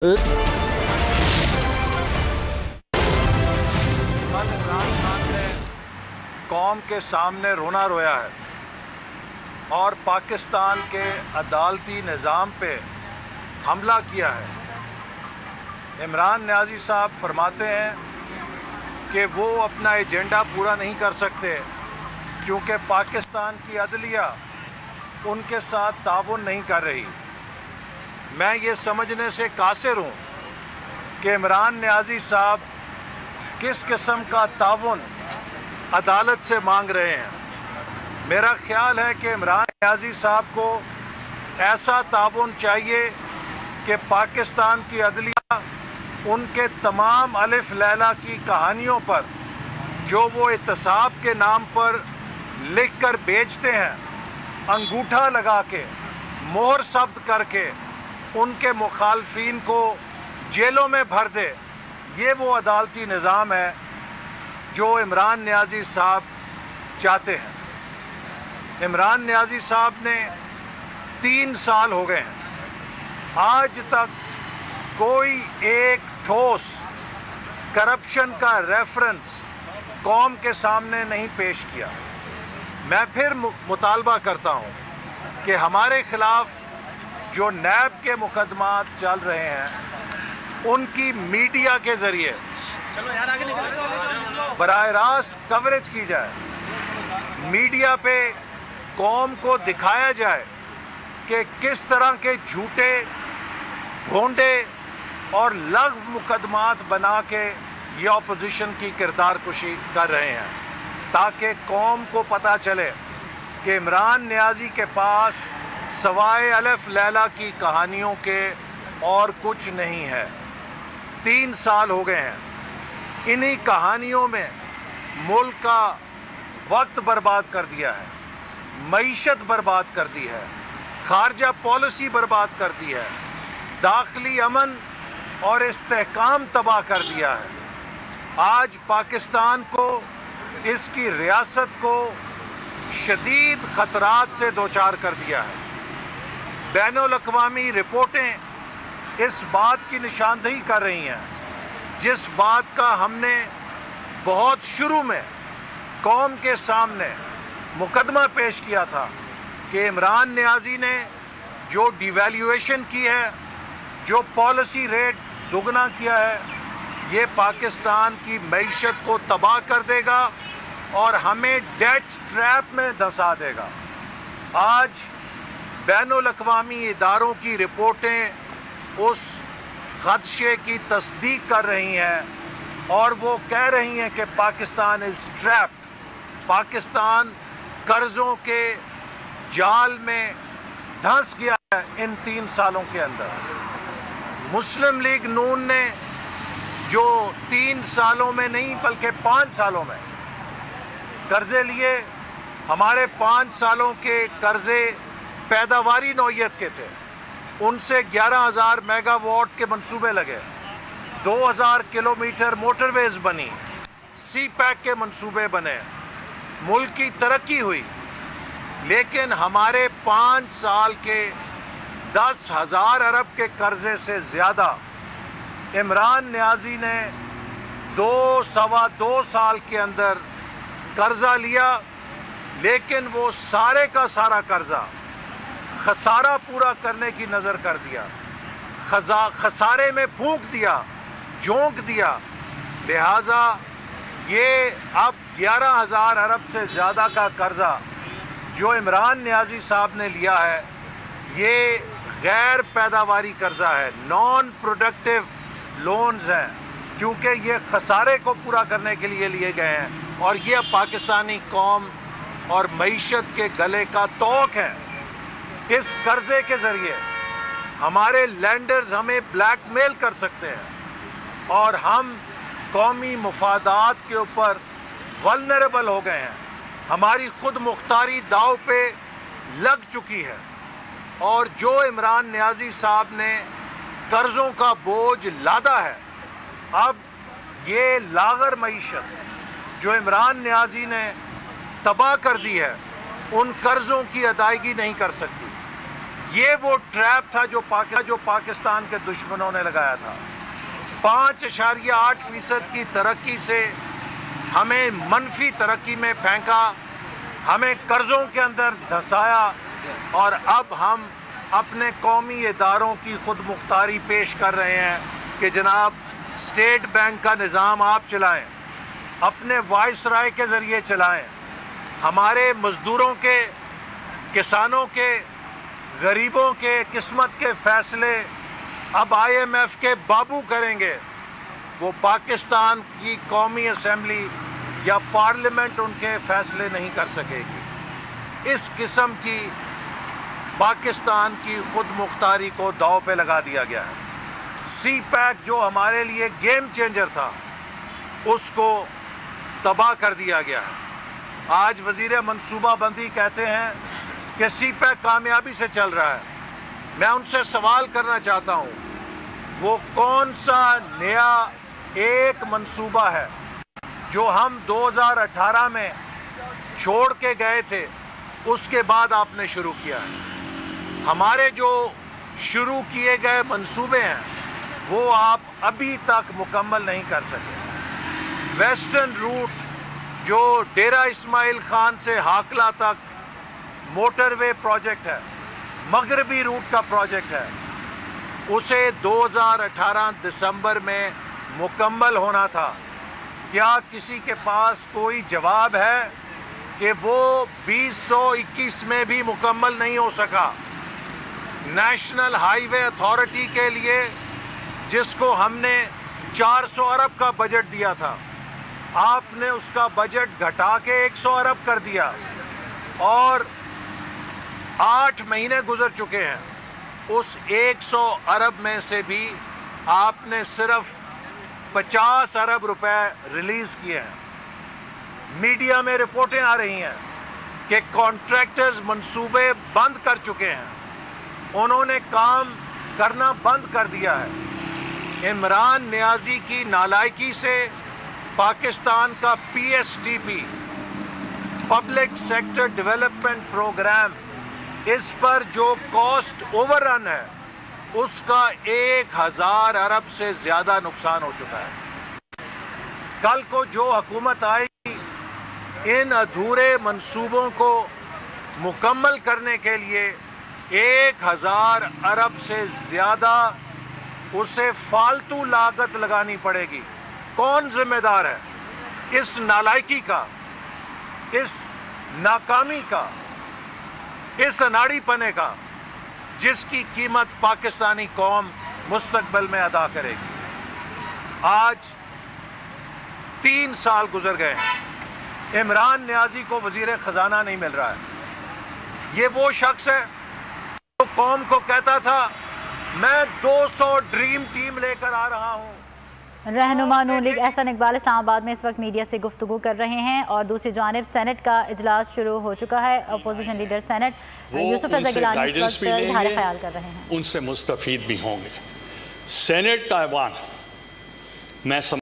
इमरान खान ने कौम के सामने रोना रोया है और पाकिस्तान के अदालती निज़ाम पे हमला किया है। इमरान नियाज़ी साहब फरमाते हैं कि वो अपना एजेंडा पूरा नहीं कर सकते क्योंकि पाकिस्तान की अदलिया उनके साथ ताउन नहीं कर रही। मैं ये समझने से कासिर हूँ कि इमरान नियाज़ी साहब किस किस्म का ताउन अदालत से मांग रहे हैं। मेरा ख्याल है कि इमरान नियाज़ी साहब को ऐसा ताउन चाहिए कि पाकिस्तान की अदलिया उनके तमाम अलिफ लैला की कहानियों पर जो वो एहतसाब के नाम पर लिख कर बेचते हैं, अंगूठा लगा के मोहर शब्द करके उनके मुखालफीन को जेलों में भर दे। ये वो अदालती निज़ाम है जो इमरान नियाज़ी साहब चाहते हैं। इमरान नियाज़ी साहब ने 3 साल हो गए हैं, आज तक कोई एक ठोस करप्शन का रेफरेंस कौम के सामने नहीं पेश किया। मैं फिर मुतालबा करता हूँ कि हमारे ख़िलाफ़ जो नैब के मुकदमात चल रहे हैं उनकी मीडिया के ज़रिए बराह रास्त कवरेज की जाए, मीडिया पे कौम को दिखाया जाए कि किस तरह के झूठे, भोंडे और लग़्व मुकदमात बना के ये अपोजिशन की किरदार कुशी कर रहे हैं, ताकि कौम को पता चले कि इमरान नियाज़ी के पास सवाए अलिफ लैला की कहानियों के और कुछ नहीं है। 3 साल हो गए हैं, इन्हीं कहानियों में मुल्क का वक्त बर्बाद कर दिया है, मईशत बर्बाद कर दी है, खारजा पॉलिसी बर्बाद कर दी है, दाखिली अमन और इस्तेहकाम तबाह कर दिया है। आज पाकिस्तान को, इसकी रियासत को शदीद ख़तरात से दोचार कर दिया है। बैनुल अक़वामी रिपोर्टें इस बात की निशानदही कर रही हैं, जिस बात का हमने बहुत शुरू में कौम के सामने मुकदमा पेश किया था कि इमरान नियाज़ी ने जो डिवैल्यूएशन की है, जो पॉलिसी रेट दुगना किया है, ये पाकिस्तान की मईशत को तबाह कर देगा और हमें डेट ट्रैप में धंसा देगा। आज बैनुल अक़वामी इदारों की रिपोर्टें उस ख़दशे की तस्दीक कर रही हैं और वो कह रही हैं कि पाकिस्तान इज़ ट्रैप्ड, पाकिस्तान कर्ज़ों के जाल में धंस गया है इन 3 सालों के अंदर। मुस्लिम लीग नून ने जो 3 सालों में नहीं बल्कि 5 सालों में कर्ज़े लिए, हमारे 5 सालों के कर्ज़े पैदावारी नौइयत के थे, उनसे 11,000 मेगावाट के मंसूबे लगे, 2,000 किलोमीटर मोटरवेज बनी, सी पैक के मंसूबे बने, मुल्क की तरक्की हुई। लेकिन हमारे 5 साल के 10,000 अरब के कर्ज़े से ज़्यादा इमरान नियाज़ी ने 2-2.25 साल के अंदर कर्ज़ा लिया, लेकिन वो सारे का सारा कर्ज़ा खसारा पूरा करने की नज़र कर दिया, खसारे में फूंक दिया, झोंक दिया। लिहाजा ये अब 11,000 अरब से ज़्यादा का कर्ज़ा जो इमरान नियाज़ी साहब ने लिया है, ये गैर पैदावारी कर्ज़ा है, नॉन प्रोडक्टिव लोन्स हैं, क्योंकि ये खसारे को पूरा करने के लिए लिए गए हैं और ये पाकिस्तानी कौम और मईशत के गले का तोक है। इस कर्ज़े के ज़रिए हमारे लैंडर्स हमें ब्लैकमेल कर सकते हैं और हम कौमी मुफादात के ऊपर वल्नरेबल हो गए हैं। हमारी खुद मुख्तारी दाव पे लग चुकी है और जो इमरान नियाज़ी साहब ने कर्ज़ों का बोझ लादा है, अब ये लागर मईशत जो इमरान नियाज़ी ने तबाह कर दी है, उन कर्ज़ों की अदायगी नहीं कर सकती। یہ وہ ٹریپ تھا جو پاکستان کے دشمنوں نے لگایا تھا۔ 5.8% کی ترقی سے ہمیں منفی ترقی میں پھینکا، ہمیں قرضوں کے اندر دھسایا، اور اب ہم اپنے قومی اداروں کی خود مختاری پیش کر رہے ہیں کہ جناب اسٹیٹ بینک کا نظام آپ چلائیں، اپنے وائس رائے کے ذریعے چلائیں، ہمارے مزدوروں کے، کسانوں کے، غریبوں کے قسمت کے فیصلے اب IMF کے بابو کریں گے۔ وہ پاکستان کی قومی اسمبلی یا پارلیمنٹ ان کے فیصلے نہیں کر سکے گی۔ اس قسم کی پاکستان کی خود مختاری کو داؤ پہ لگا دیا گیا ہے۔ سی پیک جو ہمارے لیے گیم چینجر تھا، اس کو تباہ کر دیا گیا ہے۔ آج وزیر منصوبہ بندی کہتے ہیں کہ سی پیک کامیابی سے چل رہا ہے۔ میں ان سے سوال کرنا چاہتا ہوں، وہ کون سا نیا ایک منصوبہ ہے جو ہم 2018 میں چھوڑ کے گئے تھے، اس کے بعد آپ نے شروع کیا ہے؟ ہمارے جو شروع کیے گئے منصوبے ہیں وہ آپ ابھی تک مکمل نہیں کر سکے۔ ویسٹرن روٹ جو ڈیرہ اسماعیل خان سے ہاکلہ تک موٹر وے پروجیکٹ ہے، مغربی روٹ کا پروجیکٹ ہے، اسے 2018 دسمبر میں مکمل ہونا تھا۔ کیا کسی کے پاس کوئی جواب ہے کہ وہ 2021 میں بھی مکمل نہیں ہو سکا؟ نیشنل ہائی وے اتھارٹی کے لیے جس کو ہم نے 400 ارب کا بجٹ دیا تھا، آپ نے اس کا بجٹ گھٹا کے 100 ارب کر دیا، اور 8 مہینے گزر چکے ہیں۔ اس 100 ارب میں سے بھی آپ نے صرف 50 ارب روپے ریلیز کیے ہیں۔ میڈیا میں رپورٹیں آ رہی ہیں کہ کانٹریکٹرز منصوبے بند کر چکے ہیں، انہوں نے کام کرنا بند کر دیا ہے۔ عمران نیازی کی نالائکی سے پاکستان کا PSDP public sector development program, اس پر جو کاسٹ اوور رن ہے اس کا 1000 ارب سے زیادہ نقصان ہو چکا ہے۔ کل کو جو حکومت آئے گی، ان ادھورے منصوبوں کو مکمل کرنے کے لیے 1000 ارب سے زیادہ اسے فالتو لاگت لگانی پڑے گی۔ کون ذمہ دار ہے اس نالائکی کا، اس ناکامی کا، اس اناڑی پنے کا، جس کی قیمت پاکستانی قوم مستقبل میں ادا کرے گی؟ آج 3 سال گزر گئے ہیں، عمران نیازی کو وزیر خزانہ نہیں مل رہا ہے۔ یہ وہ شخص ہے جو قوم کو کہتا تھا میں 200 ڈریم ٹیم لے کر آ رہا ہوں۔ رہنما نون لیگ احسن اقبال اسلام آباد میں اس وقت میڈیا سے گفتگو کر رہے ہیں، اور دوسری جانب سینٹ کا اجلاس شروع ہو چکا ہے۔ اپوزیشن لیڈر سینٹ یوسف رضا گیلانی اس وقت اظہار خیال کر رہے ہیں، ان سے مستفید بھی ہوں گے۔ سینٹ کا ایوان میں